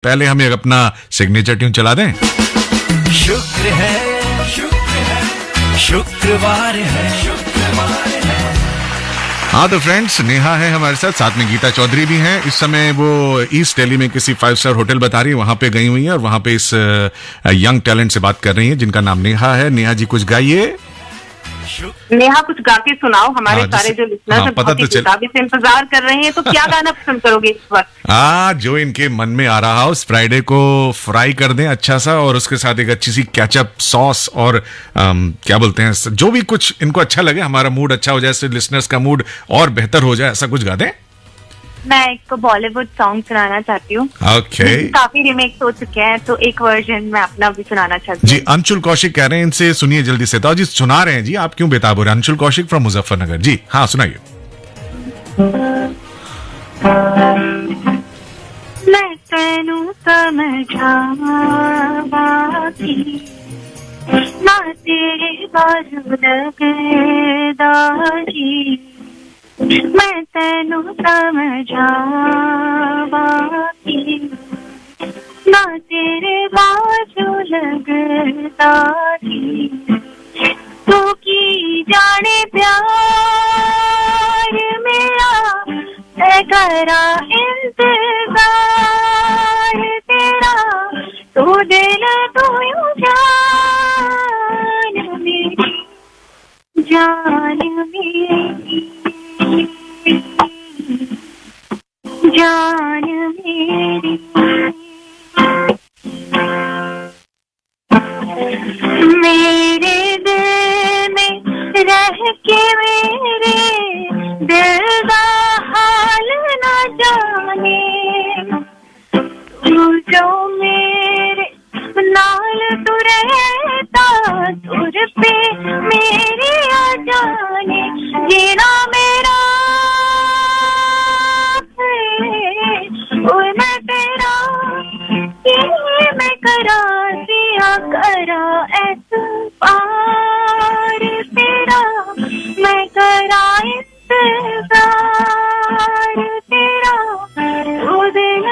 पहले हमें अपना सिग्नेचर ट्यून चला दें। शुक्र है शुक्रवार है। हाँ तो फ्रेंड्स, नेहा है हमारे साथ में गीता चौधरी भी हैं। इस समय वो ईस्ट दिल्ली में किसी 5 स्टार होटल बता रही है, वहां पे गई हुई है और वहां पे इस यंग टैलेंट से बात कर रही है जिनका नाम नेहा है। नेहा जी कुछ गाइए। नेहा कुछ गा के सुनाओ, हमारे सारे जो लिसनर्स हैं पता तो चल से इंतजार कर रहे हैं, तो क्या गाना पसंद करोगे इस वक्त? जो इनके मन में आ रहा हो, उस फ्राइडे को फ्राई कर दें अच्छा सा, और उसके साथ एक अच्छी सी केचप सॉस और क्या बोलते हैं, जो भी कुछ इनको अच्छा लगे, हमारा मूड अच्छा हो जाए, लिसनर्स का मूड और बेहतर हो जाए, ऐसा कुछ गा दें। मैं एक बॉलीवुड सॉन्ग सुनाना चाहती हूँ। ओके। काफी रिमेक्स हो चुके हैं, तो एक वर्जन मैं अपना भी सुनाना चाहती हूँ। जी, अंशुल कौशिक कह रहे हैं, इनसे सुनिए जल्दी से। तो जी सुना रहे हैं जी, आप क्यों बेताब हो रहे हैं? अंशुल कौशिक फ्रॉम मुजफ्फरनगर जी, हाँ सुनाइए। मैं तेनू समझावांगी ना तेरे बाजू लगदा जी, मैं तेनू समझावांगी ना तेरे बाजू लगदा जी, तू की जाने प्यार मेरा है करा इंतजार तेरा, तू दिल तू यूं जान मेरी, जान मेरी, जान मेरी। मेरे दिल में रह के मेरे दिल का हाल ना जाने, तू जो मेरे नाल तू रहता, तुर पे मेरे आ जाने, जीना मेरा मैं तेरा मैं करा दिया करा एतबार तेरा, मैं करा इंतजार तेरा, तू दिल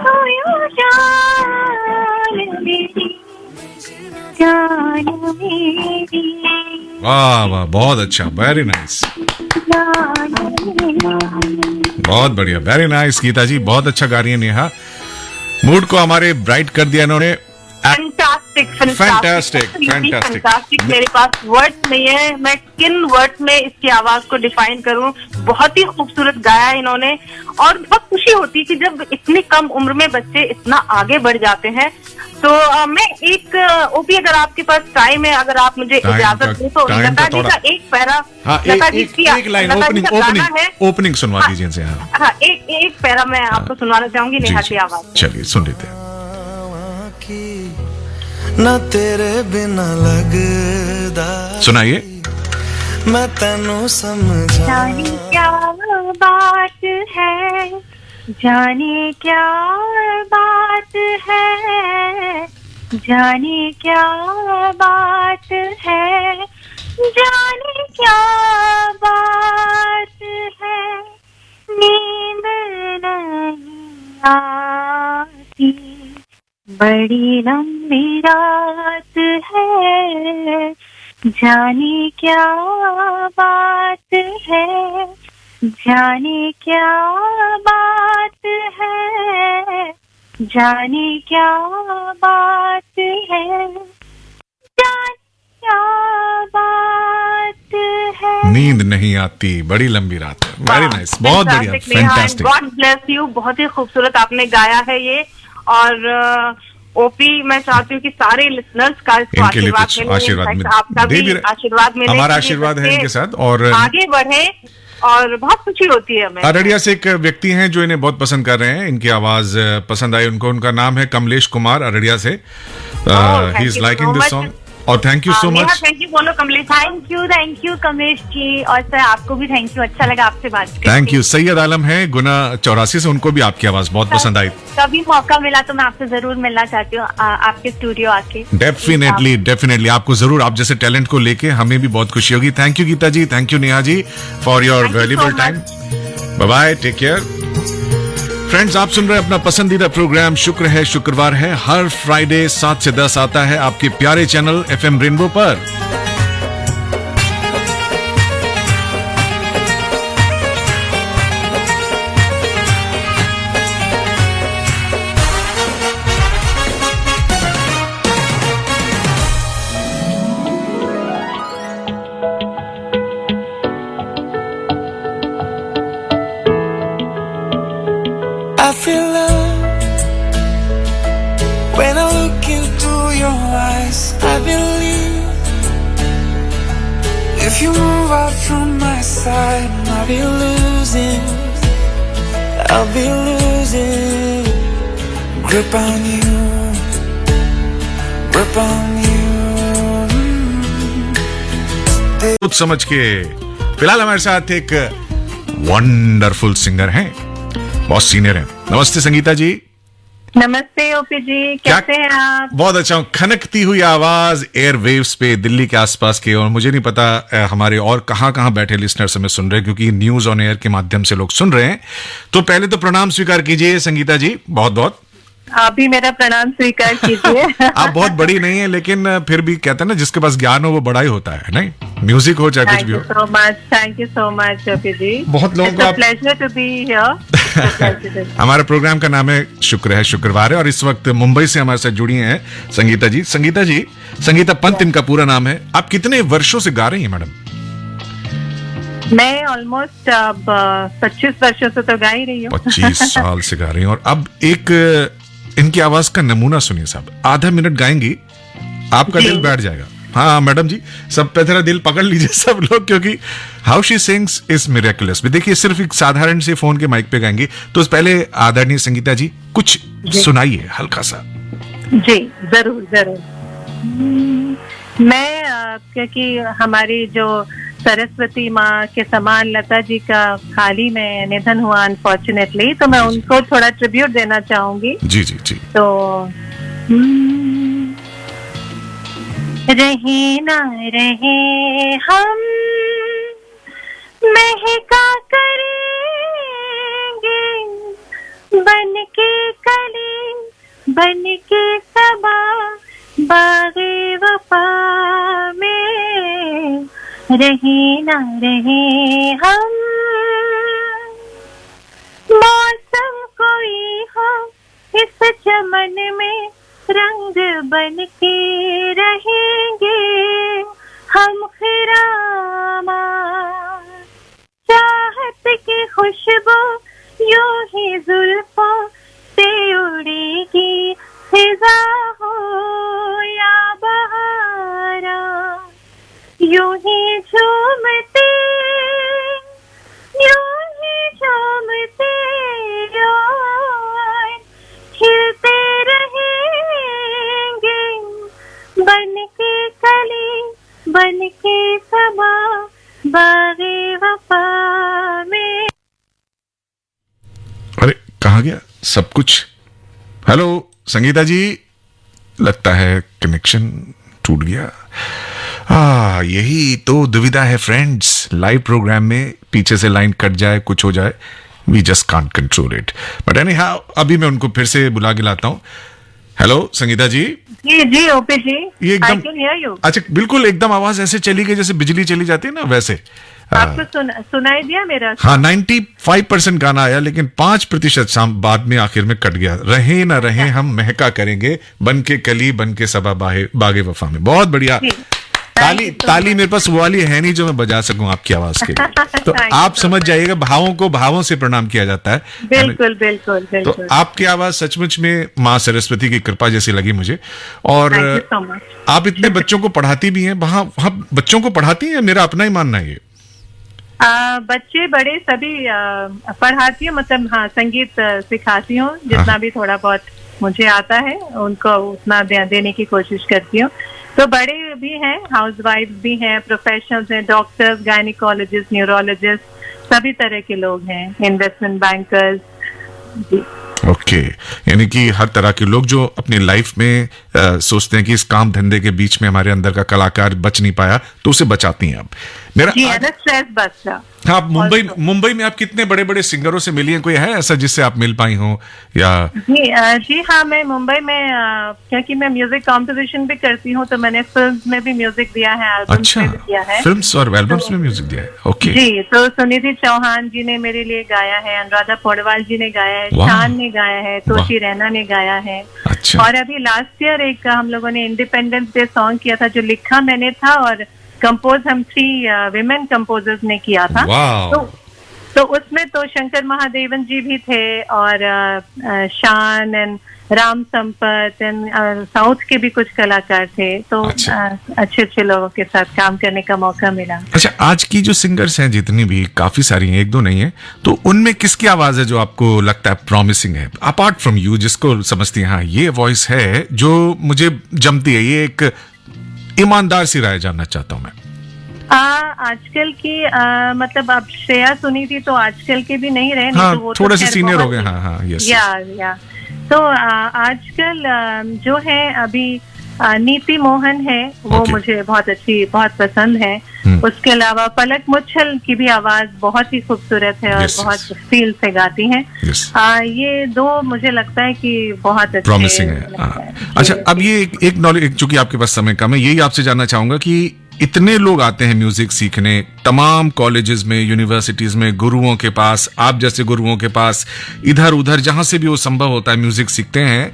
तू यूं जान मेरी, जान मेरी। वाह वाह, बहुत अच्छा, वेरी नाइस, बहुत बढ़िया, वेरी नाइस गीता जी, बहुत अच्छा गा रही है नेहा। मूड को हमारे ब्राइट कर दिया इन्होंने। फैंटास्टिक। मेरे पास वर्ड्स नहीं है, मैं किन वर्ड्स में इसकी आवाज को डिफाइन करूं। बहुत ही खूबसूरत गाया इन्होंने, और बहुत खुशी होती है कि जब इतनी कम उम्र में बच्चे इतना आगे बढ़ जाते हैं। तो मैं एक ओपी, अगर आपके पास टाइम है, अगर आप मुझे इजाजत दें तो लता जी का एक पैरा, लता जी की एक लाइन ओपनिंग सुनवा दीजिए इनसे। हाँ, एक पैरा मैं आपको सुनवाना चाहूंगी नेहा की आवाज। चलिए सुन लेते हैं। ना तेरे बिना लगदा, सुनाइए। मैं तेनू समझा, जाने क्या बात है, जाने क्या बात है, जाने क्या बात है, जाने क्या बात है, नींद नहीं आती, बड़ी लंबी रात है, जाने क्या बात है, जाने क्या बात है, जाने क्या बात है, जाने क्या बात है। नींद नहीं आती, बड़ी लंबी रात है। वेरी नाइस, बहुत बढ़िया, फैंटास्टिक। गॉड ब्लेस यू, बहुत ही खूबसूरत आपने गाया है ये। और ओपी, मैं चाहती हूँ कि सारे लिसनर्स का आशीर्वाद आपका भी आशीर्वाद मिले, हमारा आशीर्वाद है इनके साथ, और आगे बढ़े, और बहुत खुशी होती है हमें। अररिया से एक व्यक्ति हैं जो इन्हें बहुत पसंद कर रहे हैं, इनकी आवाज पसंद आई उनको। उनका नाम है कमलेश कुमार, अररिया से। He is liking this song, और thank you so much. Thank you बोलो कमलेश। थैंक यू कमलेश जी, और सर आपको भी थैंक यू, अच्छा लगा आपसे बात करके। Thank you. सैयद आलम है गुना 84 से, उनको भी आपकी आवाज बहुत पसंद आई। कभी मौका मिला तो मैं आपसे जरूर मिलना चाहती हूँ, आपके स्टूडियो आके। डेफिनेटली आपको जरूर, आप जैसे टैलेंट को लेके हमें भी बहुत खुशी होगी। Thank you Geeta ji, thank you Neha ji for your valuable time. Bye bye, take care. Friends, आप सुन रहे हैं अपना पसंदीदा प्रोग्राम शुक्र है शुक्रवार है। हर फ्राइडे 7 से 10 आता है आपके प्यारे चैनल FM रेनबो पर। I feel love when I look into your eyes. I believe if you move out from my side, I'll be losing grip on you, grip on you. कुछ समझ के फिलहाल हमारे साथ एक वंडरफुल सिंगर हैं, बहुत सीनियर हैं। नमस्ते संगीता जी। नमस्ते ओपी जी, कैसे हैं आप? बहुत अच्छा हूँ। खनकती हुई आवाज एयर वेव्स पे दिल्ली के आसपास के, और मुझे नहीं पता हमारे और कहाँ कहाँ बैठे लिसनर्स हमें सुन रहे हैं, क्योंकि न्यूज ऑन एयर के माध्यम से लोग सुन रहे हैं। तो पहले तो प्रणाम स्वीकार कीजिए संगीता जी, बहुत बहुत। आप भी मेरा प्रणाम स्वीकार कीजिए। आप बहुत बड़ी नहीं है, लेकिन फिर भी कहते हैं ना, जिसके पास ज्ञान हो वो बड़ा ही होता है, नहीं? म्यूजिक हो चाहे कुछ भी हो। Thank you so much OP ji. बहुत लोगों को प्लेजर टू बी हियर। हमारे प्रोग्राम का नाम है शुक्र है शुक्रवार है, और इस वक्त मुंबई से हमारे साथ जुड़ी हैं संगीता जी। संगीता पंत इनका पूरा नाम है। आप कितने वर्षों से गा रही हैं मैडम? मैं ऑलमोस्ट अब 25 वर्षों से तो गा ही रही हूँ। 25 साल से गा रही हैं। और अब एक इनकी आवाज का नमूना सुनिए साहब। आधा मिनट गाएंगी, आपका दिल बैठ जाएगा। हाँ मैडम जी, सब पे तेरा दिल पकड़ लीजिए सब लोग, क्योंकि how she sings is miraculous. देखिए, सिर्फ एक साधारण से फोन के माइक पे गाएंगी, तो पहले आदरणीय संगीता जी कुछ सुनाइए हल्का सा। जी जरूर। मैं क्योंकि हमारी जो सरस्वती माँ के समान लता जी का हाल ही में निधन हुआ अनफॉर्चुनेटली, तो मैं उनको थोड़ा ट्रिब्यूट देना चाहूंगी। जी। तो रहे ना रहे हम महका करेंगे, बन के कली बन के सबा बागे वफा में, रहे ना रहे हम। मौसम कोई हो इस चमन में, रंग बन के रहेंगे हम खिरामा। चाहत की खुशबू यूं ही जुल्फों से उड़ेगी, फिजा हो या बहारा, यूं ही झूमते और खिलते रहेंगे, बन के कली बन के सबा बागे वफा में। अरे कहाँ गया सब कुछ? हेलो संगीता जी, लगता है कनेक्शन टूट गया। यही तो दुविधा है फ्रेंड्स, लाइव प्रोग्राम में पीछे से लाइन कट जाए, कुछ हो जाए, we just can't control it. But anyhow, अभी मैं उनको फिर से बुला के लाता हूँ। हेलो संगीता जी। जी ओपी जी, ये एकदम अच्छा, बिल्कुल एकदम आवाज ऐसे चली गई जैसे बिजली चली जाती है ना, वैसे। आपको सुनाई दिया मेरा? हाँ, 95% गाना आया, लेकिन 5% बाद में आखिर में कट गया। रहे ना रहे हम महका करेंगे, बन के कली बन के सबा बागे वफा में। बहुत बढ़िया। ताली मेरे पास वो वाली है नहीं जो मैं बजा सकूं आपकी आवाज के लिए। तो आप समझ जाइएगा, भावों को भावों से प्रणाम किया जाता है। बिल्कुल। तो आपकी आवाज सचमुच में माँ सरस्वती की कृपा जैसी लगी मुझे। और आप इतने बच्चों को पढ़ाती भी हैं, वहाँ बच्चों को पढ़ाती हैं, मेरा अपना ही मानना है ये। बच्चे बड़े सभी पढ़ाती हूँ, मतलब हाँ, संगीत सिखाती हूँ, जितना भी थोड़ा बहुत मुझे आता है उनको उतना देने की कोशिश करती हूँ। तो बड़े भी हैं, हाउसवाइफ भी हैं, प्रोफेशनल्स हैं, डॉक्टर्स, गायनिकोलॉजिस्ट, न्यूरोलॉजिस्ट, सभी तरह के लोग हैं, इन्वेस्टमेंट बैंकर्स। ओके, यानी कि हर तरह के लोग जो अपनी लाइफ में सोचते हैं कि इस काम धंधे के बीच में हमारे अंदर का कलाकार बच नहीं पाया, तो उसे बचाती हैं आप। मेरा जी, and stress buster. हाँ, आप Also. मुंबई में आप कितने बड़े बड़े सिंगरों से मिली हैं? कोई है ऐसा जिससे आप मिल पाई हो या? जी हाँ, मैं मुंबई में क्योंकि मैं म्यूजिक कॉम्पोजिशन भी करती हूँ, तो मैंने फिल्म्स में भी म्यूजिक दिया है, एल्बम्स अच्छा, में भी दिया है। फिल्म्स और एल्बम्स में म्यूजिक दिया है, ओके। जी, तो सुनिधि चौहान जी ने मेरे लिए गाया है, अनुराधा पौडवाल जी ने गाया है, वाह। शान ने गाया है, तोशी रैना ने गाया है। अच्छा। और अभी लास्ट ईयर एक हम लोगों ने इंडिपेंडेंस डे सॉन्ग किया था, जो लिखा मैंने था और कंपोज हम 3 विमेन कंपोजर्स ने किया था। वाह। तो उसमें तो शंकर महादेवन जी भी थे और Shaan and Ram Sampat and south के भी कुछ कलाकार थे, तो अच्छा। अच्छे अच्छे लोगों के साथ काम करने का मौका मिला। अच्छा, आज की जो सिंगर्स हैं जितनी भी, काफी सारी हैं, एक दो नहीं है, तो उनमें किसकी आवाज है जो आपको लगता है प्रॉमिसिंग है, अपार्ट फ्रॉम यू, जिसको समझती है हाँ ये वॉइस है जो मुझे जमती है, ये एक ईमानदार सी राय जानना चाहता हूं मैं। आजकल की मतलब अब श्रेया सुनी थी तो आजकल के भी नहीं रहे, हाँ, नहीं तो वो थोड़े तो से खैर सीनियर हो बहुत गए। ही- हाँ, यस। या तो आजकल जो है अभी नीति मोहन है, वो Okay. मुझे बहुत पसंद है। उसके अलावा पलक मुच्छल की भी आवाज बहुत ही खूबसूरत है और Yes, बहुत yes. फील से गाती हैं। Yes. ये दो मुझे लगता है कि बहुत अच्छे प्रॉमिसिंग है। लगता हाँ। है। अच्छा, अब ये एक नॉलेज, चूंकि आपके पास समय कम है, यही आपसे जानना चाहूंगा कि इतने लोग आते हैं म्यूजिक सीखने, तमाम कॉलेजेस में, यूनिवर्सिटीज में, गुरुओं के पास, आप जैसे गुरुओं के पास, इधर उधर जहां से भी वो संभव होता है म्यूजिक सीखते हैं,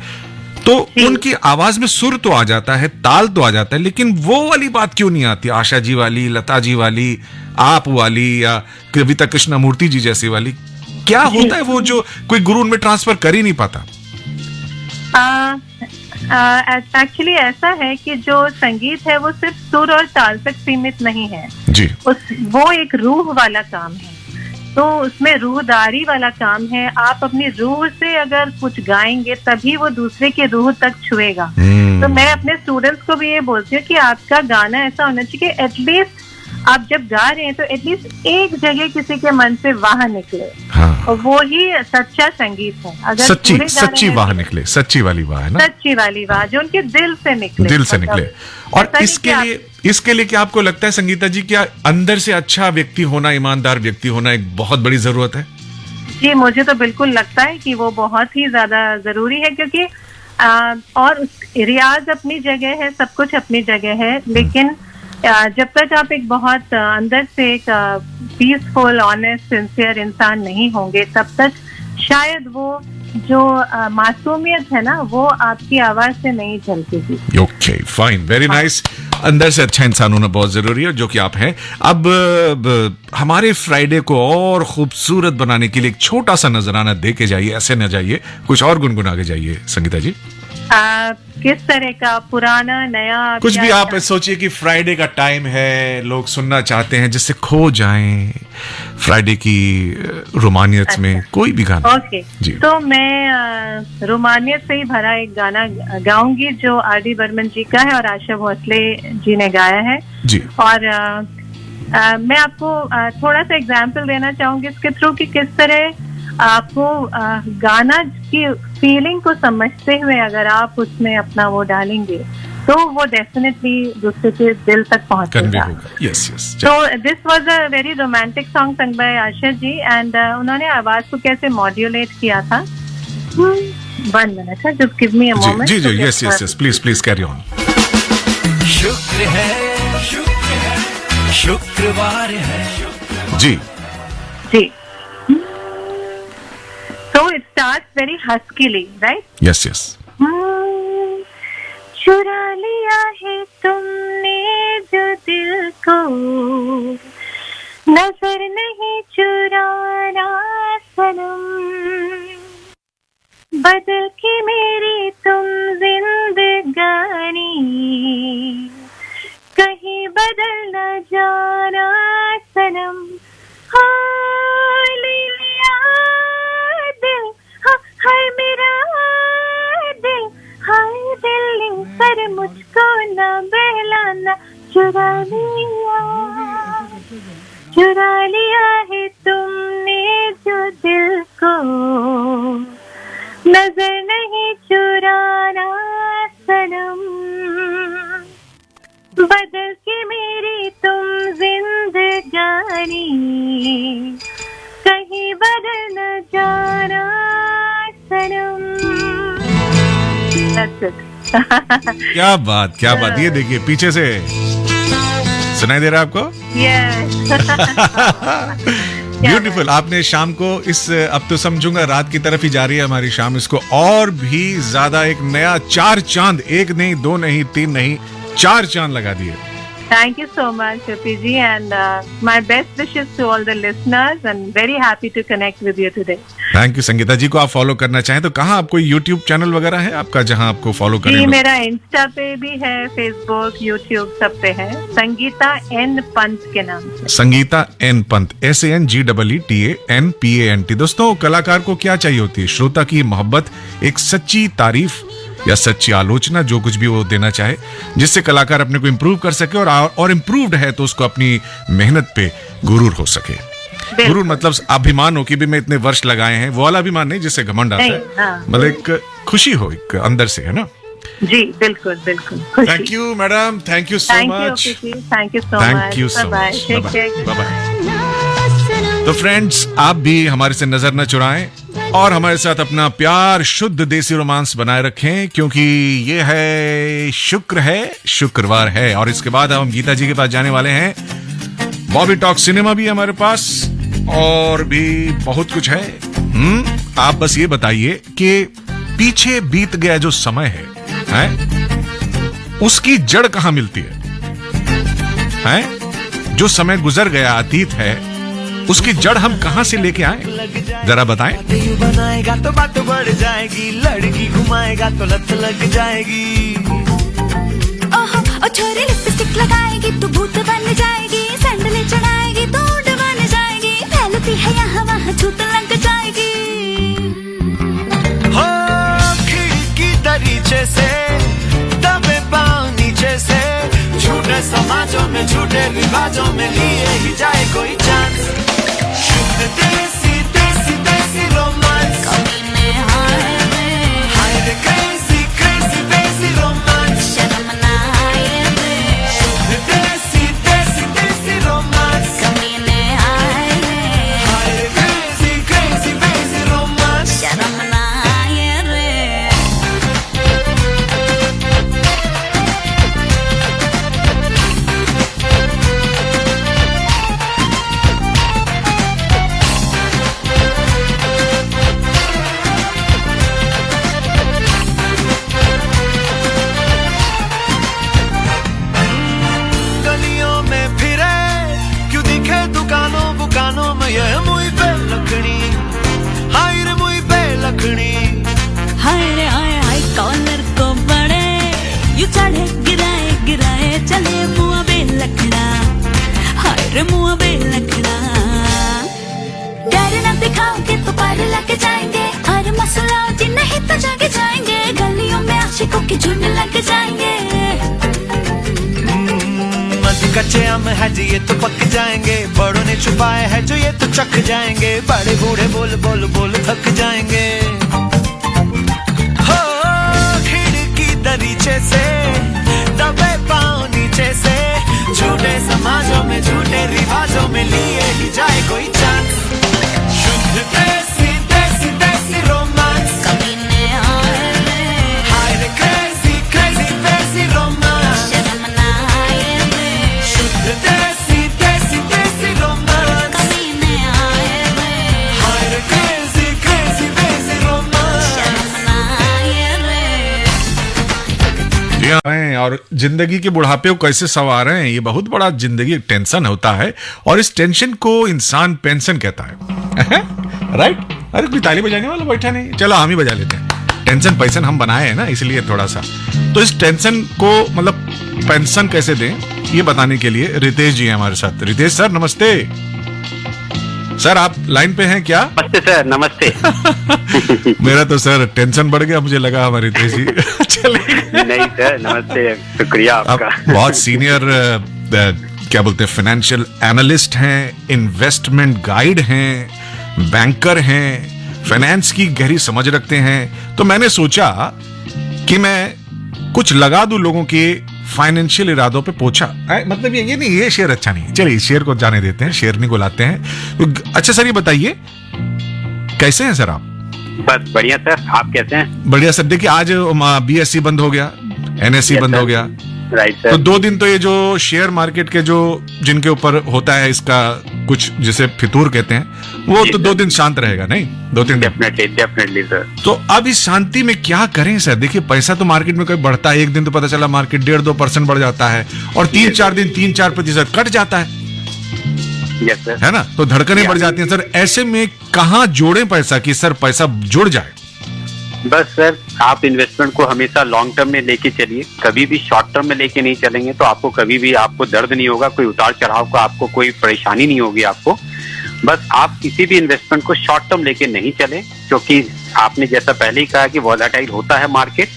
तो उनकी आवाज में सुर तो आ जाता है, ताल तो आ जाता है, लेकिन वो वाली बात क्यों नहीं आती? आशा जी वाली, लता जी वाली, आप वाली, या कविता कृष्णमूर्ति जी जैसी वाली, क्या होता है वो जो कोई गुरु उनमें ट्रांसफर कर ही नहीं पाता? एक्चुअली ऐसा है कि जो संगीत है वो सिर्फ सुर और ताल तक सीमित नहीं है जी। वो एक रूह वाला काम है, तो उसमें रूहदारी वाला काम है। आप अपनी रूह से अगर कुछ गाएंगे तभी वो दूसरे के रूह तक छुएगा। तो मैं अपने स्टूडेंट्स को भी ये बोलती हूँ कि आपका गाना ऐसा होना चाहिए कि एटलीस्ट आप जब गा रहे हैं तो एटलीस्ट एक जगह किसी के मन से वाह निकले। हाँ। और वो ही सच्चा संगीत है। अगर सच्ची पूरे गाने सच्ची में वाह निकले, सच्ची वाली वाह है ना, सच्ची वाली वाह जो उनके दिल से निकले, दिल से मतलब निकले। और ऐसा नहीं इसके कि लिए इसके लिए क्या आपको लगता है संगीता जी, क्या अंदर से अच्छा व्यक्ति होना, ईमानदार व्यक्ति होना एक बहुत बड़ी जरूरत है? जी, मुझे तो बिल्कुल लगता है कि वो बहुत ही ज्यादा जरूरी है, क्योंकि और रियाज अपनी जगह है, सब कुछ अपनी जगह है, लेकिन जब तक आप एक बहुत अंदर से एक पीसफुल, ऑनेस्ट, सिंसियर इंसान नहीं होंगे, तब तक शायद वो जो मासूमियत है ना, वो आपकी आवाज से नहीं झलकेगी। Okay, fine, very nice. अंदर से अच्छा इंसान होना बहुत जरूरी है, जो कि आप हैं। अब हमारे फ्राइडे को और खूबसूरत बनाने के लिए एक छोटा सा नजराना दे के जाइए, ऐसे न जाइए, कुछ और गुनगुना के जाइए संगीता जी। किस तरह का, पुराना, नया, कुछ भी क्या- आप सोचिए कि फ्राइडे का टाइम है, लोग सुनना चाहते हैं, जिससे खो जाएं फ्राइडे की रोमानियत में, कोई भी गाना। ओके, जी। तो मैं रोमानियत से ही भरा एक गाना गाऊंगी जो आर.डी. बर्मन जी का है और आशा भोसले जी ने गाया है। जी। और मैं आपको थोड़ा सा एग्जाम्पल देना चाहूंगी इसके थ्रू कि किस तरह आपको गाना की फीलिंग को समझते हुए अगर आप उसमें अपना वो डालेंगे तो वो डेफिनेटली दूसरे के दिल तक कन्वे पहुंचेगा। होगा। Yes yes. तो this was a very romantic song sung by Asha ji, and उन्होंने आवाज को कैसे मॉड्यूलेट किया था। 1 मिनट है, just give me a moment. जी जी, yes yes yes, please please carry on. शुक्र है शुक्रवार है। जी जी। So it starts very huskily, right? Yes yes. चुरा लिया है तुमने जो दिल को, नजर नहीं चुराना सनम, बदल के मेरी तुम जिंदगानी, कहीं बदल न जाना सनम। हाँ, ले लिया दिल, हाँ, हाय मेरा दिल, हाय दिल, पर मुझको न बहलाना। चुरा लिया है तुमने जो दिल को, नजर नहीं चुराना सनम, बदल के मेरी तुम जिंदगानी, जानी, कहीं बदल न जाना सनम। That's it. क्या बात, क्या बात। ये देखिए पीछे से सुनाई दे रहा है आपको? ब्यूटीफुल। आपने शाम को इस, अब तो समझूंगा रात की तरफ ही जा रही है हमारी शाम, इसको और भी ज्यादा एक नया 4 चांद, 1 नहीं 2 नहीं 3 नहीं 4 चांद लगा दिए। Thank you so much, Shafi ji, and my best wishes to all the listeners, and very happy to connect with you today. Thank you. Sangeeta ji को आप फॉलो करना चाहें तो कहाँ, आपको यूट्यूब चैनल वगैरह है आपका जहाँ आपको फॉलो करें? जी, मेरा इंस्टा पे भी है, फेसबुक, यूट्यूब सब पे है, संगीता एन पंत के नाम से। Sangeeta N Pant, SANGEETANPANT। दोस्तों, कलाकार को क्या चाहिए होती है? श्रोता की मोहब्बत, एक सच्ची तारीफ या सच्ची आलोचना, जो कुछ भी वो देना चाहे, जिससे कलाकार अपने को इम्प्रूव कर सके, और इम्प्रूव्ड है तो उसको अपनी मेहनत पे गुरूर हो सके। गुरूर मतलब अभिमान हो कि भी मैं इतने वर्ष लगाए हैं, वो वाला अभिमान नहीं जिससे घमंड आता है, मतलब एक खुशी हो एक अंदर से, है ना? जी बिल्कुल बिल्कुल। Thank you madam, thank you so much, thank you so much, bye bye. तो फ्रेंड्स, आप भी हमारे से नजर न चुराएं और हमारे साथ अपना प्यार, शुद्ध देसी रोमांस बनाए रखें, क्योंकि ये है शुक्रवार है। और इसके बाद हम गीता जी के पास जाने वाले हैं। बॉबी टॉक सिनेमा भी हमारे पास, और भी बहुत कुछ है। आप बस ये बताइए कि पीछे बीत गया जो समय है उसकी जड़ कहां मिलती है? जो समय गुजर गया, अतीत है, उसकी जड़ हम कहां से लेके आए, जरा बताएं। बनाएगा तो बात बढ़ जाएगी, लड़की घुमाएगा तो लत लग जाएगी। ओहो, छोरी लिपस्टिक लगाएगी तो भूत बन जाएगी, सैंडल चढ़ाएगी तो उड़ बन जाएगी, फैलती है यहाँ वहाँ छूत लग जाएगी। हो खिड़की दरीचे से दबे पाँव नीचे से, झूठे समाजों में झूठे रिवाजों में लिए ही जाए कोई चांस। शुद्ध देसी देसी देसी रोमांस, हाय रे क्रेजी क्रेजी देसी रोमांस, शर्म ना आए रे, शुद्ध देसी देसी देसी रोमांस, कमीने आए रे, हाय रे क्रेजी क्रेजी देसी रोमांस। शर्म ना आए रे। गलियों में फिरे क्यों दिखे दुकानों बुकानों में, ये मुई पे लखनी, हाय रे मुई पे लखनी। हाय रे हाय हाय, कॉलर को बड़े यू चढ़े गिराए गिराए चले, मुआ बे लखड़ा, हाय रे मुआ बे लखड़ा। डर न दिखाओगे तो पार लग जाएंगे, और मसला जी नहीं तो जग जाएंगे, गलियों में आशिकों के झुंड लग जाएंगे। कच्चे आम है जो ये तो पक जाएंगे, बड़ों ने छुपाए है जो ये तो चख जाएंगे, बड़े बूढ़े बोल बोल बोल थक जाएंगे। हो खिड़की दरीचे से दबे पाँव नीचे से, झूठे समाजों में झूठे रिवाजों में लिए ही जाए कोई चांस। शुद्ध देसी देसी देसी रोमांस, कमीने आए रे, हाय रे क्रेजी क्रेजी देसी रोमांस, शर्म ना आए रे, शुद्ध देसी देसी देसी रोमांस, कमीने आए रे, हाय रे क्रेजी क्रेजी देसी रोमांस। शर्म ना आए रे। जी हाँ, और जिंदगी के बुढ़ापे को कैसे सवार हैं, ये बहुत बड़ा जिंदगी टेंशन होता है, और इस टेंशन को इंसान पेंशन कहता है। राइट? अरे कोई ताली बजाने वाला बैठा नहीं, चलो हम ही बजा लेते हैं। टेंशन पैसन हम बनाए हैं ना, इसलिए थोड़ा सा तो इस टेंशन को मतलब पेंशन कैसे दें, ये बताने के लिए रितेश जी हैं हमारे साथ। रितेश सर नमस्ते। सर आप लाइन पे हैं क्या? नमस्ते सर, नमस्ते। मेरा तो सर टेंशन बढ़ गया, मुझे लगा हमारे रितेश जी चलिए। नहीं सर, नमस्ते, शुक्रिया आप आपका। बहुत सीनियर क्या बोलते हैं, फाइनेंशियल एनालिस्ट हैं, इन्वेस्टमेंट गाइड हैं, बैंकर हैं, फाइनेंस की गहरी समझ रखते हैं। तो मैंने सोचा कि मैं कुछ लगा दूं लोगों के फाइनेंशियल इरादों पे पोछा। मतलब ये नहीं, ये शेयर अच्छा नहीं, चलिए शेयर को जाने देते हैं, शेरनी को लाते हैं। अच्छा सर, ये बताइए कैसे हैं सर आप? बस बढ़िया सर, आप कैसे हैं? बढ़िया सर। देखिए आज BSE बंद हो गया, NSE बंद हो गया, राइट तो सर। 2 दिन तो ये जो शेयर मार्केट के जो जिनके ऊपर होता है इसका कुछ जिसे फितूर कहते हैं, वो जी तो सर। 2 दिन शांत रहेगा, नहीं 2-3 दिन। Definitely sir. तो अब इस शांति में क्या करें सर? देखिए पैसा तो मार्केट में कभी बढ़ता है, एक दिन तो पता चला मार्केट 1.5-2% बढ़ जाता है, और 3-4 दिन 3-4% कट जाता है, यस सर। है ना? तो धड़कनें बढ़ जाती हैं सर। ऐसे में कहाँ जोड़ें पैसा कि सर पैसा जुड़ जाए? बस सर, आप इन्वेस्टमेंट को हमेशा लॉन्ग टर्म में लेके चलिए, कभी भी शॉर्ट टर्म में लेके नहीं चलेंगे तो आपको कभी भी आपको दर्द नहीं होगा, कोई उतार चढ़ाव का आपको कोई परेशानी नहीं होगी आपको। बस आप किसी भी इन्वेस्टमेंट को शॉर्ट टर्म लेके नहीं चले, क्योंकि आपने जैसा पहले ही कहा कि वॉलेटाइल होता है मार्केट,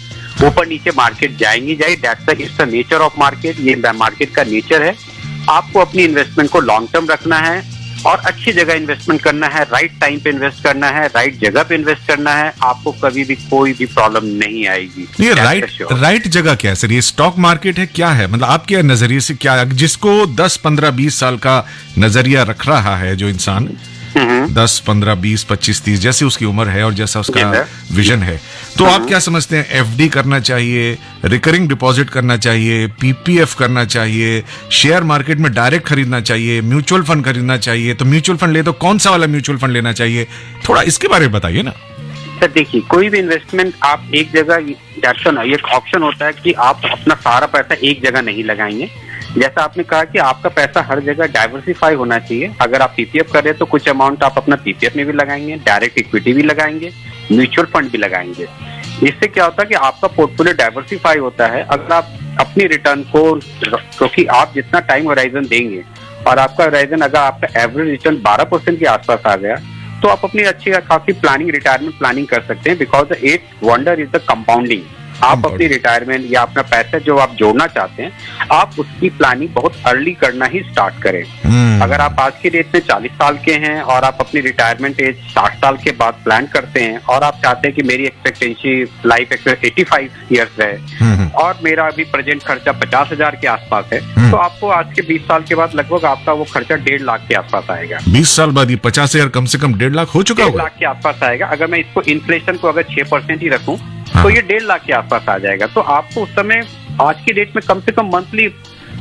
ऊपर नीचे मार्केट जाएंगी जाए, that's it's the nature of market, ये मार्केट का नेचर है। आपको अपनी इन्वेस्टमेंट को लॉन्ग टर्म रखना है और अच्छी जगह इन्वेस्टमेंट करना है, राइट टाइम पे इन्वेस्ट करना है, राइट जगह पे इन्वेस्ट करना है, आपको कभी भी कोई भी प्रॉब्लम नहीं आएगी। ये That's for sure। राइट जगह क्या है सर? ये स्टॉक मार्केट है, क्या है? मतलब आपके नजरिए से क्या है? जिसको 10, 15, 20 साल का नजरिया रख रहा है जो इंसान, 10, 15, 20, 25, 30 जैसी उसकी उम्र है और जैसा उसका जी विजन है, तो आप क्या समझते हैं? FD करना चाहिए, रिकरिंग डिपॉजिट करना चाहिए, PPF करना चाहिए, शेयर मार्केट में डायरेक्ट खरीदना चाहिए, म्यूचुअल फंड खरीदना चाहिए? तो म्यूचुअल फंड ले तो कौन सा वाला म्यूचुअल फंड लेना चाहिए? थोड़ा इसके बारे में बताइए ना। सर देखिए, कोई भी इन्वेस्टमेंट आप एक जगह, एक ऑप्शन होता है कि आप अपना सारा पैसा एक जगह नहीं लगाएंगे। जैसा आपने कहा कि आपका पैसा हर जगह डाइवर्सिफाई होना चाहिए। अगर आप PPF कर रहे हैं तो कुछ अमाउंट आप अपना PPF में भी लगाएंगे, डायरेक्ट इक्विटी भी लगाएंगे, म्यूचुअल फंड भी लगाएंगे। इससे क्या होता है कि आपका पोर्टफोलियो डाइवर्सिफाई होता है। अगर आप अपनी रिटर्न को, क्योंकि आप जितना टाइम होराइजन देंगे और आपका होराइजन अगर आपका एवरेज रिटर्न 12% के आसपास आ गया तो आप अपनी अच्छी खासी प्लानिंग, रिटायरमेंट प्लानिंग कर सकते हैं। Because the 8th wonder is the compounding. आप अपनी रिटायरमेंट या अपना पैसा जो आप जोड़ना चाहते हैं, आप उसकी प्लानिंग बहुत अर्ली करना ही स्टार्ट करें। अगर आप आज की डेट में 40 साल के हैं और आप अपनी रिटायरमेंट एज 60 साल के बाद प्लान करते हैं और आप चाहते हैं कि मेरी एक्सपेक्टेंसी लाइफ 85 ईयर्स है और मेरा अभी प्रेजेंट खर्चा 50,000 के आसपास है, तो आपको आज के 20 साल के बाद लगभग आपका वो खर्चा 1.5 लाख के आसपास आएगा। 20 साल बाद ये 50,000 कम से कम 1.5 लाख हो चुका 1.5 होगा। लाख के आसपास आएगा। अगर मैं इसको इन्फ्लेशन को अगर 6% ही रखूं तो ये 1.5 लाख के आसपास आ जाएगा। तो आपको उस समय आज की डेट में कम से कम मंथली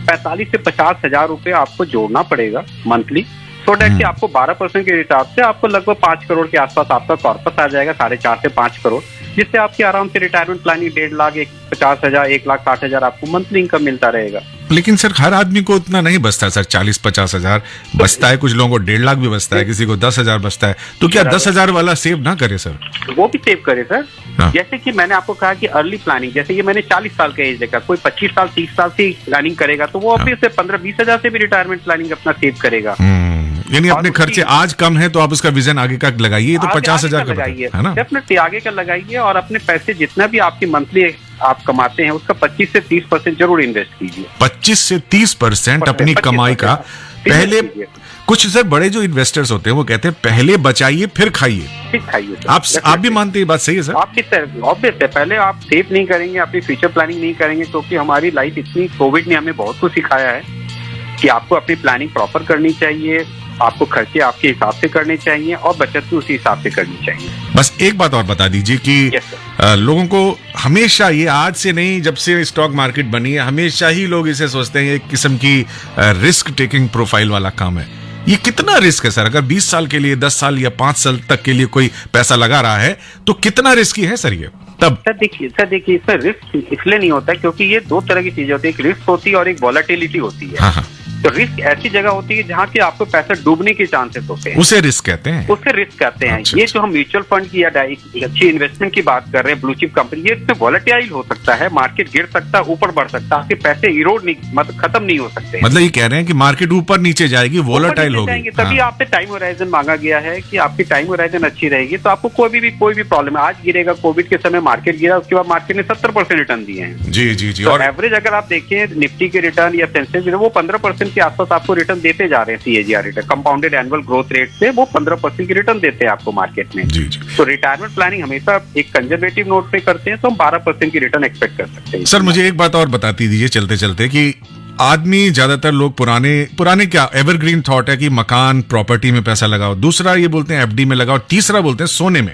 45 से 50,000 रुपए आपको जोड़ना पड़ेगा मंथली, सो डेट कि आपको 12% के हिसाब से आपको लगभग 5 करोड़ के आसपास आपका कॉर्पस आ जाएगा, 4.5 से 5 करोड़, जिससे आपकी आराम से रिटायरमेंट प्लानिंग 1.5 लाख, 50,000, 1,60,000 आपको मंथली इनकम मिलता रहेगा। लेकिन सर हर आदमी को उतना नहीं बचता सर, 40-50 हजार बचता है, कुछ लोगों को 1.5 लाख भी बचता है, किसी को 10,000 बचता है। तो क्या 10,000 वाला सेव ना करे सर? वो भी सेव करे सर। हाँ। जैसे कि मैंने आपको कहा कि अर्ली प्लानिंग, जैसे ये मैंने 40 साल का एज देखा, कोई 25 साल 30 साल से प्लानिंग करेगा तो वो ऑब्वियसली 15-20 हजार से भी रिटायरमेंट प्लानिंग अपना सेव करेगा। यानी अपने खर्चे आज कम है तो आप उसका विजन आगे का लगाइए। ये तो 50,000 का लगाइए, है ना? डेफिनेटली आगे का लगाइए और अपने पैसे जितना भी आपकी मंथली आप कमाते हैं उसका 25 से 30% जरूर इन्वेस्ट कीजिए। 25 से 30% अपनी 25% कमाई का पहले। कीजिए। कुछ सर बड़े जो इन्वेस्टर्स होते हैं वो कहते हैं पहले बचाइए फिर खाइए। ठीक खाइए सर। आप भी मानते हैं ये बात सही है सर? आप किस तरह, ऑब्वियस है, पहले आप सेव नहीं करेंगे, अपनी फ्यूचर प्लानिंग नहीं करेंगे, क्योंकि हमारी लाइफ इतनी, कोविड ने हमें बहुत कुछ सिखाया है कि आपको अपनी प्लानिंग प्रॉपर करनी चाहिए, आपको खर्चे आपके हिसाब से करने चाहिए और बचत भी उसी हिसाब से करनी चाहिए। बस एक बात और बता दीजिए कि Yes, लोगों को हमेशा, ये आज से नहीं, जब से स्टॉक मार्केट बनी है हमेशा ही लोग इसे सोचते हैं एक किस्म की रिस्क टेकिंग प्रोफाइल वाला काम है। ये कितना रिस्क है सर? अगर 20 साल के लिए, 10 साल या 5 साल तक के लिए कोई पैसा लगा रहा है तो कितना रिस्की है सर ये? तब सर देखिए इसमें रिस्क इसलिए नहीं होता क्योंकि ये दो तरह की चीजें होती है, एक रिस्क होती है और एक वॉलेटिलिटी होती है। हाँ। तो रिस्क ऐसी जगह होती है जहाँ की आपको पैसा डूबने के चांसेस होते हैं, उसे रिस्क कहते हैं। उससे रिस्क करते हैं। अच्छा, ये जो हम म्यूचुअल फंड की या अच्छी इन्वेस्टमेंट की बात कर रहे हैं, ब्लू चिप कंपनी, ये इसमें वॉलेटाइल हो सकता है, मार्केट गिर सकता है, ऊपर बढ़ सकता है, आपके पैसे इरोड नहीं, मतलब खत्म नहीं हो सकते। मतलब ये कह रहे हैं कि मार्केट ऊपर नीचे जाएगी, वॉलेटाइल होगी। तभी आपसे टाइम होराइजन मांगा गया है कि आपकी टाइम होराइजन अच्छी रहेगी तो आपको कोई भी प्रॉब्लम है। आज गिरेगा, कोविड के समय मार्केट गिरा, उसके बाद मार्केट ने 70% रिटर्न दिए हैं। जी जी जी। तो और एवरेज अगर आप देखें निफ्टी के रिटर्न या सेंसेक्स वो 15% के आसपास आपको रिटर्न देते जा रहे हैं। CAGR return, compounded annual growth rate से वो 15% की रिटर्न देते हैं आपको मार्केट में। जी जी। तो रिटायरमेंट प्लानिंग हमेशा एक कंजर्वेटिव नोट पे करते हैं, तो हम 12% की रिटर्न एक्सपेक्ट कर सकते हैं। सर मुझे एक बात और बताती दीजिए चलते चलते कि आदमी ज्यादातर लोग पुराने क्या एवरग्रीन थॉट है कि मकान प्रॉपर्टी में पैसा लगाओ, दूसरा ये बोलते हैं FD में लगाओ, तीसरा बोलते हैं सोने में।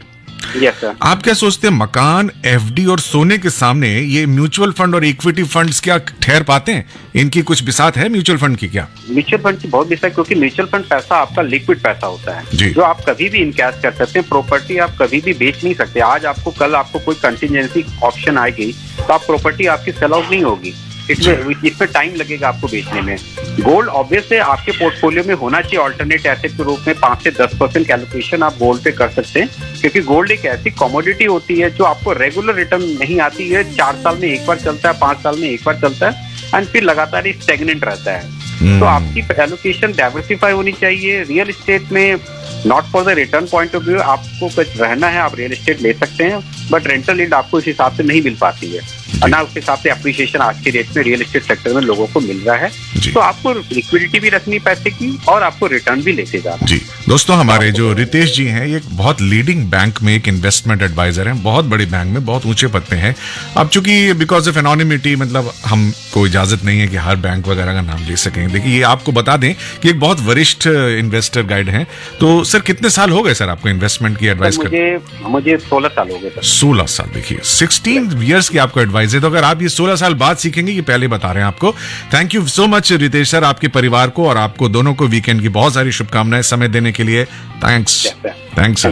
Yes sir. आप क्या सोचते हैं मकान, FD और सोने के सामने ये म्यूचुअल फंड और इक्विटी फंड्स क्या ठहर पाते हैं? इनकी कुछ बिसात है म्यूचुअल फंड की क्या? म्यूचुअल फंड की बहुत बिसात, क्योंकि म्यूचुअल फंड पैसा आपका लिक्विड पैसा होता जी। है जो आप कभी भी इनकैश कर सकते हैं। प्रॉपर्टी आप कभी भी बेच नहीं सकते। आज आपको कल आपको कोई कंटिजेंसी ऑप्शन आएगी तो आप प्रॉपर्टी आपकी सेल आउट नहीं होगी, इसमें टाइम लगेगा आपको बेचने में। गोल्ड ऑब्वियस है आपके पोर्टफोलियो में होना चाहिए ऑल्टरनेट एसेट के रूप में। 5 से 10% एलोकेशन आप गोल्ड पे कर सकते हैं, क्योंकि गोल्ड एक ऐसी कमोडिटी होती है जो आपको रेगुलर रिटर्न नहीं आती है। 4 साल में एक बार चलता है, 5 साल में एक बार चलता है, एंड फिर लगातार स्टेगनेंट रहता है। तो आपकी एलोकेशन डाइवर्सिफाई होनी चाहिए। रियल एस्टेट में not for the return point of view, आपको कुछ रहना है आप रियल एस्टेट ले सकते हैं, बट रेंटल यील्ड आपको इस हिसाब से नहीं मिल पाती है, और ना उस हिसाब से अप्रिसिएशन आज के डेट में रियल एस्टेट सेक्टर में लोगों को मिल रहा है। तो आपको लिक्विडिटी भी रखनी पैसे की और आपको रिटर्न भी लेते जाना। जी दोस्तों, हमारे जो रितेश जी हैं ये एक बहुत लीडिंग बैंक में एक इन्वेस्टमेंट एडवाइजर हैं, बहुत बड़े बैंक में बहुत ऊंचे पद पे हैं। अब चूंकि बिकॉज ऑफ एनोनिमिटी मतलब हमको इजाजत नहीं है कि हर बैंक वगैरह का नाम ले सकें। देखिए ये आपको बता दें कि एक बहुत वरिष्ठ इन्वेस्टर गाइड हैं। तो सर कितने साल हो गए सर आपको इन्वेस्टमेंट की एडवाइस करते? मुझे 16 साल हो गए। 16 साल। देखिए 16 इयर्स की आपको एडवाइस है, तो अगर आप ये 16 साल बाद सीखेंगे, ये पहले बता रहे हैं आपको। Thank you so much Ritesh sir, आपके परिवार को और आपको दोनों को वीकेंड की बहुत सारी शुभकामनाएं समय देने के लिए। Thanks sir. Thank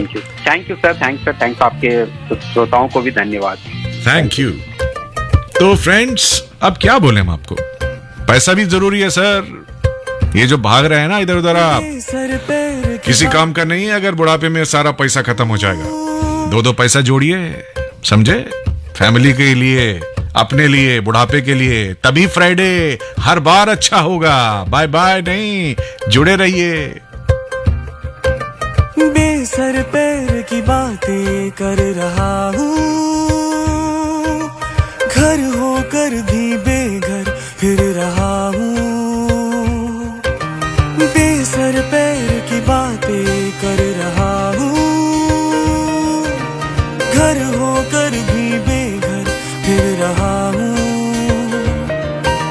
you sir. Thanks आपके श्रोताओं को भी धन्यवाद। Thank you. तो फ्रेंड्स अब क्या बोले हम आपको, पैसा भी जरूरी है सर। ये जो भाग रहे हैं ना इधर उधर, आप किसी काम का नहीं है अगर बुढ़ापे में सारा पैसा खत्म हो जाएगा। 2 पैसा जोड़िए, समझे, फैमिली के लिए, अपने लिए, बुढ़ापे के लिए, तभी फ्राइडे हर बार अच्छा होगा। बाय बाय नहीं, जुड़े रहिए। बेसर पैर की बातें कर रहा हूँ, घर होकर भी बेघर फिर रहा हूँ। बेसर पैर की बातें कर रहा हूँ, घर होकर भी बेघर फिर रहा हूँ।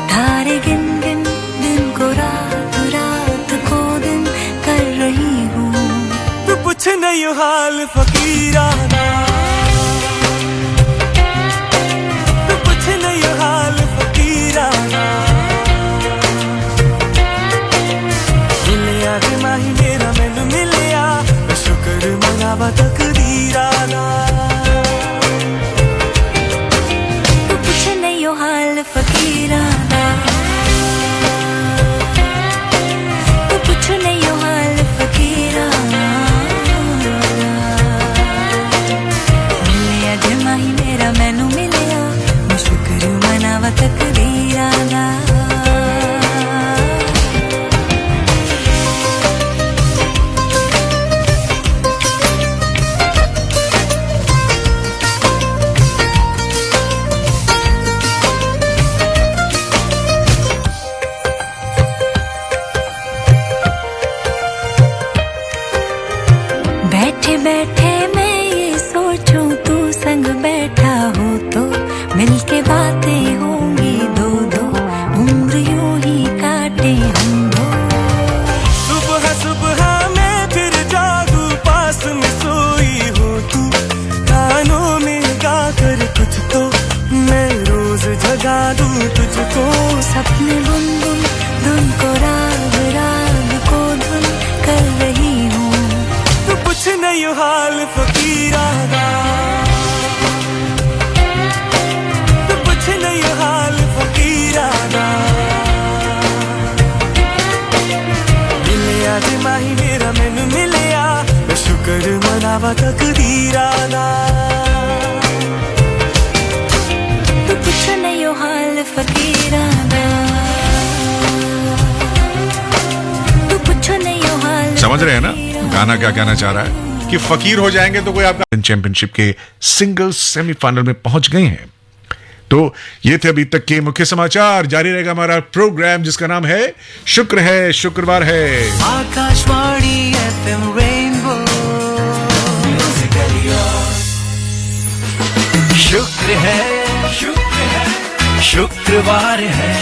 धारे गिन गिन दिन को रात को दिन कर रही हूँ। तू पूछ नहीं हाल फकीराना, तू पूछ नहीं हाल फकीराना। मिलिया रे माही मेरा मैनू मिलिया, मैं शुक्र मनावा तकदीराना। तू पूछ नहीं हाल फकीराना, तू पूछ नहीं हाल फकीराना। मिलिया जे माही मेरा मैनू मिलिया, मैं शुक्र मनावा तकदीराना। बैठे बैठे मैं ये सोचूं तू संग बैठा हो तो मिलके बातें होंगी दो दो, उम्र यूं ही काटे हम दो। सुबह सुबह मैं फिर जागू, पास में सोई हो तू, कानों में गा कर कुछ तो मैं रोज जगा दूं तुझको। सपने बुन बुन धुन को राग राग को धुन कर रही हूँ। तू पूछ नहीं हाल फकीराना, तू पूछ नहीं हाल फकीराना। मिलिया जे माही मेरा मैनू मिलिया, मैं शुक्र मनावा तकदीराना। तू पूछ नहीं हाल फकीराना, तू पूछ नहीं हाल। समझ रहे हैं ना गाना क्या कहना चाह रहा है कि फकीर हो जाएंगे तो कोई आपका चैंपियनशिप के सिंगल्स सेमीफाइनल में पहुंच गए हैं। तो ये थे अभी तक के मुख्य समाचार। जारी रहेगा हमारा प्रोग्राम जिसका नाम है शुक्र है शुक्रवार है। आकाशवाणी FM रेनबो शुक्र है शुक्रवार है।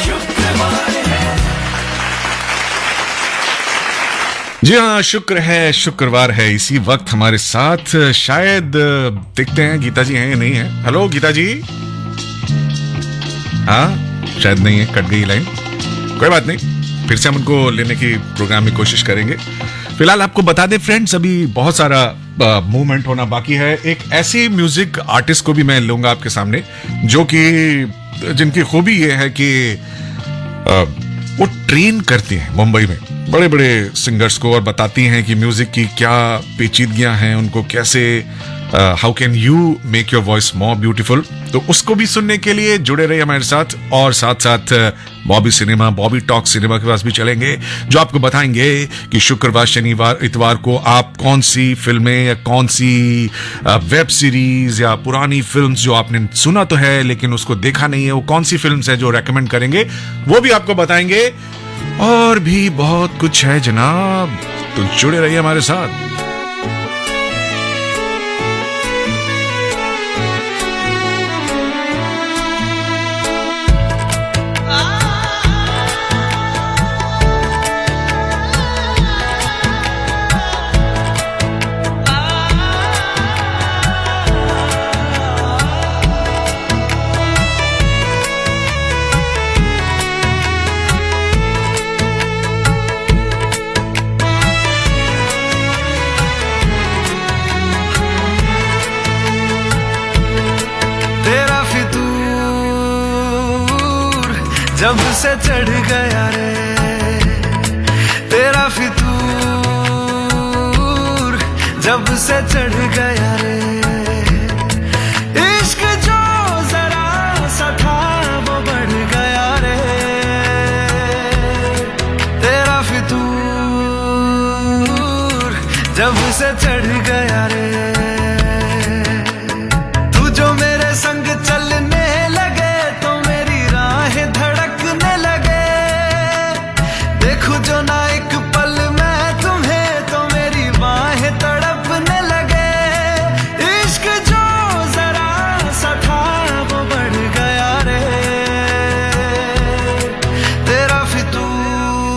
जी हाँ, शुक्र है शुक्रवार है। इसी वक्त हमारे साथ शायद देखते हैं गीता जी हैं या नहीं है। हेलो गीता जी। हाँ शायद नहीं है, कट गई लाइन, कोई बात नहीं, फिर से हम उनको लेने की प्रोग्राम में कोशिश करेंगे। फिलहाल आपको बता दें फ्रेंड्स, अभी बहुत सारा मूवमेंट होना बाकी है। एक ऐसी म्यूजिक आर्टिस्ट को भी मैं लूंगा आपके सामने जो कि जिनकी खूबी ये है कि वो ट्रेन करती हैं मुंबई में बड़े बड़े सिंगर्स को और बताती हैं कि म्यूजिक की क्या पेचीदगियां हैं, उनको कैसे how can you make your voice more beautiful. तो उसको भी सुनने के लिए जुड़े रहिए हमारे साथ, और साथ साथ बॉबी टॉक सिनेमा के पास भी चलेंगे, जो आपको बताएंगे कि शुक्रवार शनिवार इतवार को आप कौन सी फिल्में या कौन सी वेब सीरीज या पुरानी फिल्म्स जो आपने सुना तो है लेकिन उसको देखा नहीं है, वो कौन सी फिल्म्स है जो रेकमेंड करेंगे, वो भी आपको बताएंगे। और भी बहुत कुछ है जनाब, तो जुड़े रहिए हमारे साथ। जब से चढ़ गया रे तेरा फितूर, जब से चढ़ गया रे इश्क जो जरा सा था वो बढ़ गया रे तेरा फितूर, जब से चढ़ गया रे। तू जो मेरे संग चलने लगे तो मेरी राहें धड़कने लगे, देखूं जो ना एक पल मैं तुम्हें तो मेरी बाहें तड़पने लगे। इश्क जो जरा सा था वो बढ़ गया रे तेरा फितूर,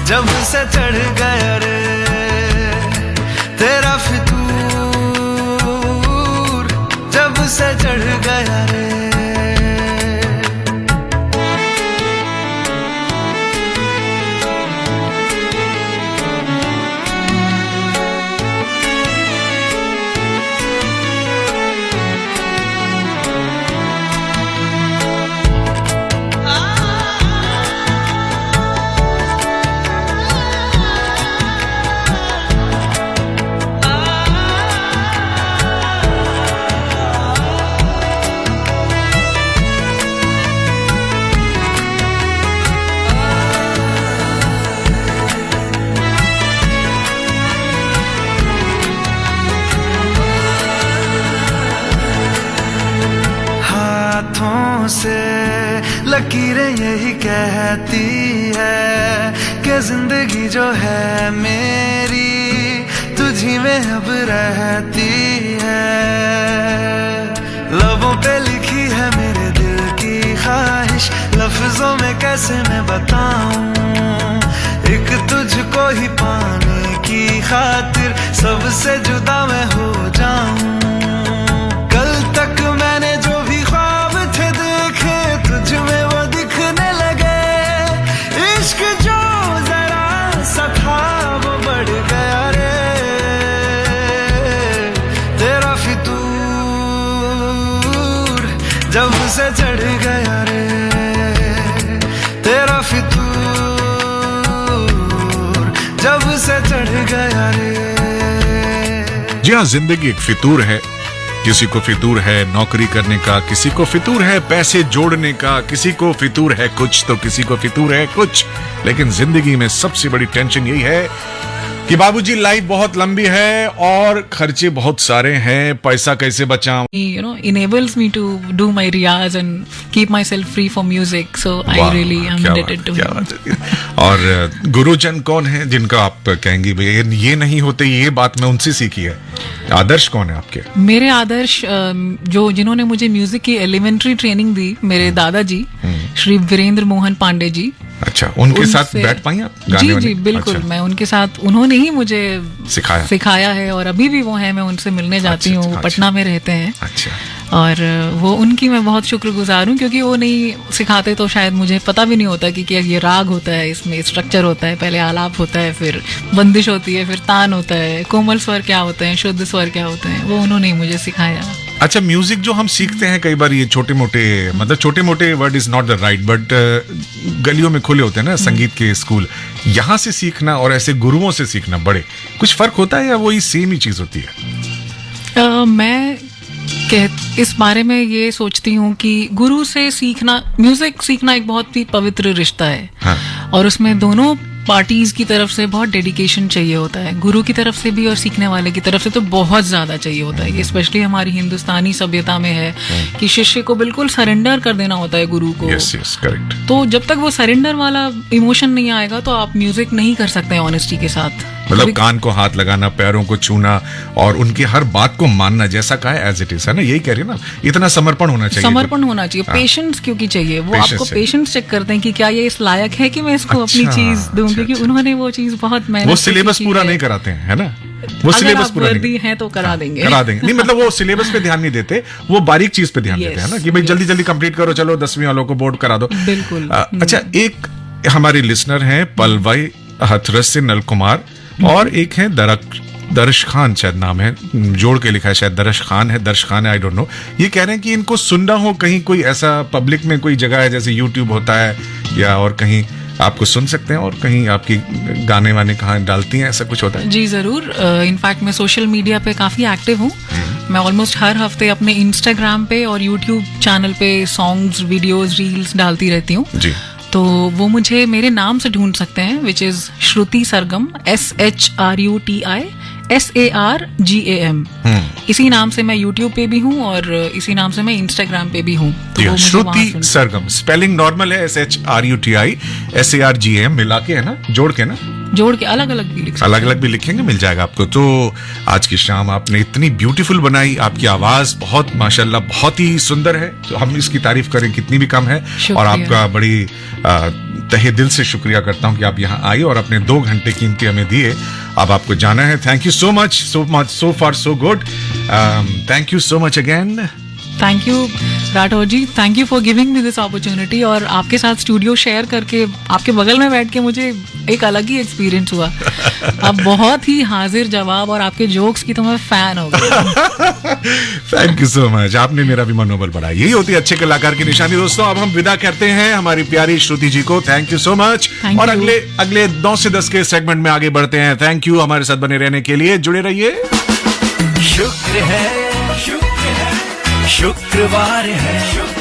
जब से चढ़ गया रे तेरा फितूर, जब से चढ़ गया रे। से लकीरें यही कहती है कि जिंदगी जो है मेरी तुझी में अब रहती है। लबों पे लिखी है मेरे दिल की ख्वाहिश, लफ्जों में कैसे मैं बताऊं, एक तुझको ही पाने की खातिर सबसे जुदा मैं हो जाऊं। कल तक मैंने जो भी ख्वाब थे देखे तुझ में वो दिखने लगे, इश्क जो जरा सा था वो बढ़ गया रे तेरा फितूर, जब से चढ़ गया रे तेरा फितूर, जब से चढ़ गया रे। जी हाँ, जिंदगी एक फितूर है। किसी को फितूर है नौकरी करने का, किसी को फितूर है पैसे जोड़ने का, किसी को फितूर है कुछ तो किसी को फितूर है कुछ, लेकिन जिंदगी में सबसे बड़ी टेंशन यही है कि बाबूजी लाइफ बहुत लंबी है और खर्चे बहुत सारे हैं, पैसा कैसे बचाऊं? enables me to do my riyaz and keep myself free for music, so I वाह, really am क्या indebted बात to है, क्या him. बात है। और गुरुजन कौन है जिनका आप कहेंगी भाई ये नहीं होते, ये बात मैं उनसे सीखी है? आदर्श कौन है आपके? मेरे आदर्श जिन्होंने मुझे म्यूजिक की एलिमेंट्री ट्रेनिंग दी, मेरे दादाजी श्री वीरेंद्र मोहन पांडे जी। अच्छा, उनके साथ बैठ पाई आप गाने जी वाने? जी बिल्कुल। अच्छा। मैं उनके साथ, उन्होंने ही मुझे सिखाया है और अभी भी वो है, मैं उनसे मिलने जाती अच्छा, हूँ। अच्छा, पटना में रहते हैं। अच्छा। और वो उनकी मैं बहुत शुक्रगुजार हूँ, क्योंकि वो नहीं सिखाते तो शायद मुझे पता भी नहीं होता कि क्या ये राग होता है, इसमें स्ट्रक्चर होता है, पहले आलाप होता है, फिर बंदिश होती है, फिर तान होता है, कोमल स्वर क्या होते हैं, शुद्ध स्वर क्या होते हैं, वो उन्होंने ही मुझे सिखाया। अच्छा, म्यूजिक जो हम सीखते हैं कई बार ये छोटे मोटे word is not the right, but गलियों में खुले होते हैं ना संगीत के स्कूल, यहाँ से सीखना और ऐसे गुरुओं से सीखना बड़े कुछ फर्क होता है या वही सेम ही चीज होती है? मैं इस बारे में ये सोचती हूँ कि गुरु से सीखना, म्यूजिक सीखना एक बहुत ही पवित्र रिश्ता है। हाँ। और उसमें दोनों पार्टीज की तरफ से बहुत डेडिकेशन चाहिए होता है, गुरु की तरफ से भी और सीखने वाले की तरफ से तो बहुत ज्यादा चाहिए होता है। ये स्पेशली हमारी हिंदुस्तानी सभ्यता में है कि शिष्य को बिल्कुल सरेंडर कर देना होता है गुरु को। Yes yes, correct. तो जब तक वो सरेंडर वाला इमोशन नहीं आएगा तो आप म्यूजिक नहीं कर सकते ऑनेस्टी के साथ। मतलब कान को हाथ लगाना, पैरों को छूना और उनकी हर बात को मानना, जैसा कहा है एज इट इज, है ना? यही कह रही है ना, इतना समर्पण होना चाहिए। समर्पण होना चाहिए, पेशेंस क्योंकि चाहिए। वो Patience आपको चाहिए। पेशेंस चेक करते हैं कि क्या ये इस लायक है कि मैं इसको अपनी अच्छा, चीज दूं, क्योंकि अच्छा। उन्होंने वो चीज बहुत मेहनत वो से सिलेबस सीखी पूरा है। नहीं कराते हैं, है ना? वो अगर सिलेबस आप पूरा वर्दी नहीं हैं तो करा देंगे। करा देंगे। नहीं मतलब वो सिलेबस पे ध्यान नहीं देते, वो बारीक चीज पे ध्यान देते हैं ना, कि भाई जल्दी जल्दी कंप्लीट करो, चलो 10वीं वालों को बोर्ड करा दो। बिल्कुल। अच्छा, एक हमारे लिसनर हैं पलवई हथरस से नल कुमार, और एक है दर्श खान, शायद नाम है, जोड़ के लिखा है, शायद दर्श खान है, आई डोंट नो। ये कह रहे हैं कि इनको सुनना हो कहीं, कोई ऐसा पब्लिक में कोई जगह है जैसे यूट्यूब होता है या और कहीं आपको सुन सकते हैं, और कहीं आपकी गाने वाने कहाँ डालती हैं, ऐसा कुछ होता है? जी जरूर। इनफैक्ट मैं सोशल मीडिया पे काफी एक्टिव हूँ। मैं ऑलमोस्ट हर हफ्ते अपने इंस्टाग्राम पे और यूट्यूब चैनल पे सॉन्ग्स, वीडियोस, रील्स डालती रहती हूँ। जी। तो वो मुझे मेरे नाम से ढूंढ सकते हैं, which is Shruti Sargam, SHRUTI SARGAM। इसी नाम से मैं यूट्यूब पे भी हूँ और इसी नाम से मैं इंस्टाग्राम पे भी हूँ। तो वो मुझे वहाँ श्रुति सुन- सरगम, स्पेलिंग नॉर्मल है, SHRUTI SARGAM मिला के, है ना? जोड़ के ना, जोड़ के अलग अलग भी लिख सकते अलग अलग भी लिखेंगे, मिल जाएगा आपको। तो आज की शाम आपने इतनी ब्यूटीफुल बनाई, आपकी आवाज बहुत माशाल्लाह बहुत ही सुंदर है, तो हम इसकी तारीफ करें कितनी भी कम है। शुक्रिया। और आपका बड़ी तहे दिल से शुक्रिया करता हूं कि आप यहाँ आई और अपने 2 घंटे कीमती हमें दिए। अब आपको जाना है। Thank you so much, so far so good. Thank you so much again. Thank you Rathore ji, thank you for giving me this opportunity. और आपके साथ स्टूडियो शेयर करके, आपके बगल में बैठ के मुझे एक अलग ही एक्सपीरियंस हुआ। आप बहुत ही हाजिर जवाब, और आपके जोक्स की तो मैं फैन हो गई। थैंक यू सो मच, आपने मेरा भी मनोबल बढ़ाया। यही होती है अच्छे कलाकार की निशानी। दोस्तों, अब हम विदा करते हैं हमारी प्यारी श्रुति जी को। Thank you so much. Thank और you. अगले 9 से 10 के सेगमेंट में आगे बढ़ते हैं। थैंक यू हमारे साथ बने रहने के लिए। जुड़े रहिए। शुक्र है शुक्रवार है।